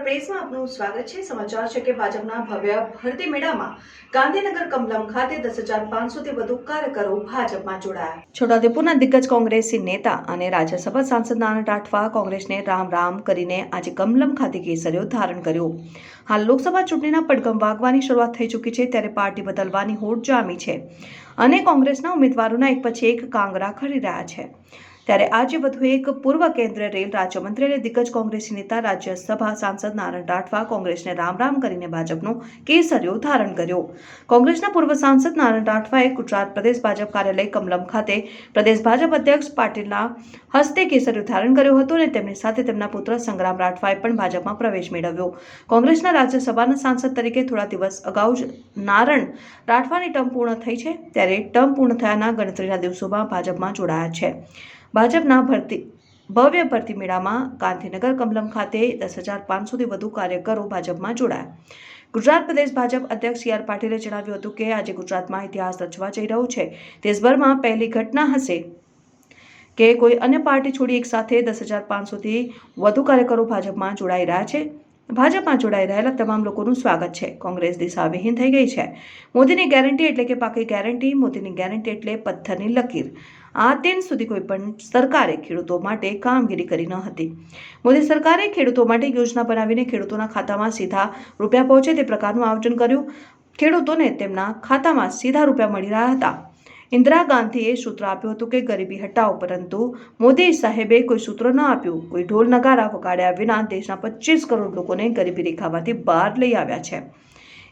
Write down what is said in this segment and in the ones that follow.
પ્રેસમાં આપનું સ્વાગત છે। સમાચાર છે કે ભાજપના ભવ્ય ભરતી મેળામાં ગાંધીનગર કમલમ ખાતે 10,500થી વધુ કાર્યકરો ભાજપમાં જોડાયા। છોટાઉદેપુરના દિગ્ગજ કોંગ્રેસી નેતા અને રાજ્યસભા સાંસદ નારણ રાઠવા કોંગ્રેસને રામ રામ કરીને આજે કમલમ ખાતે કેસરીઓ ધારણ કર્યો। હાલ લોકસભા ચૂંટણીના પડઘમ વાગવાની શરૂઆત થઈ ચૂકી છે, ત્યારે પાર્ટી બદલવાની હોડ જામી છે અને કોંગ્રેસના ઉમેદવારોના એક પછી એક કાંગરા ખરી રહ્યા છે। ત્યારે આજે વધુ એક પૂર્વ કેન્દ્રીય રેલ રાજ્યમંત્રી અને દિગ્ગજ કોંગ્રેસી નેતા રાજ્યસભા સાંસદ નારણ રાઠવા કોંગ્રેસને રામ રામ કરીને ભાજપનો કેસરીઓ ધારણ કર્યો। કોંગ્રેસના પૂર્વ સાંસદ નારણ રાઠવાએ ગુજરાત પ્રદેશ ભાજપ કાર્યાલય કમલમ ખાતે પ્રદેશ ભાજપ અધ્યક્ષ પાટીલના હસ્તે કેસરીઓ ધારણ કર્યો હતો અને તેમની સાથે તેમના પુત્ર સંગ્રામ રાઠવાએ પણ ભાજપમાં પ્રવેશ મેળવ્યો। કોંગ્રેસના રાજ્યસભાના સાંસદ તરીકે થોડા દિવસ અગાઉ જ નારણ રાઠવાની ટર્મ પૂર્ણ થઈ છે, ત્યારે ટર્મ પૂર્ણ થયાના ગણતરીના દિવસોમાં ભાજપમાં જોડાયા છે। ભાજપના ભવ્ય ભરતી મેળામાં ગાંધીનગર કમલમ ખાતે 10,500થી વધુ કાર્યકરો ભાજપમાં જોડાયા। ગુજરાત પ્રદેશ ભાજપ અધ્યક્ષ સી આર પાટીલે જણાવ્યું હતું કે આજે ગુજરાતમાં ઇતિહાસ રચવા જઈ રહ્યો છે। દેશભરમાં પહેલી ઘટના હશે કે કોઈ અન્ય પાર્ટી છોડી એક સાથે 10,500થી વધુ કાર્યકરો ભાજપમાં જોડાઈ રહ્યા છે। ભાજપમાં જોડાઈ રહેલા તમામ લોકોનું સ્વાગત છે। કોંગ્રેસ દિશાવિહીન થઈ ગઈ છે। મોદીની ગેરંટી એટલે કે પાકી ગેરંટી, મોદીની ગેરંટી એટલે પથ્થરની લકીર। આ દિન સુધી કોઈ પણ સરકારે ખેડૂતો માટે કામગીરી કરી ન હતી। મોદી સરકારે ખેડૂતો માટે યોજના બનાવીને ખેડૂતોના ખાતામાં સીધા રૂપિયા પહોંચે તે પ્રકારનું આયોજન કર્યું। ખેડૂતોને તેમના ખાતામાં સીધા રૂપિયા મળી રહ્યા હતા। ઇન્દિરા ગાંધીએ સૂત્ર આપ્યું હતું કે ગરીબી હટાવો, પરંતુ મોદી સાહેબે કોઈ સૂત્ર ન આપ્યું। કોઈ ઢોલ નગારા વગાડ્યા વિના દેશના 25 કરોડ લોકોને ગરીબી રેખામાંથી બહાર લઈ આવ્યા છે।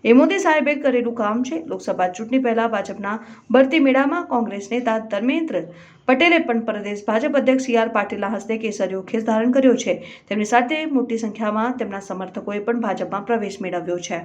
એ મોદી સાહેબે કરેલું કામ છે। લોકસભા ચૂંટણી પહેલા ભાજપના ભરતી મેળામાં કોંગ્રેસ નેતા ધર્મેન્દ્ર પટેલે પણ પ્રદેશ ભાજપ અધ્યક્ષ સી આર પાટીલના હસ્તે કેસરીયો ખેસ ધારણ કર્યો છે। તેમની સાથે મોટી સંખ્યામાં તેમના સમર્થકોએ પણ ભાજપમાં પ્રવેશ મેળવ્યો છે।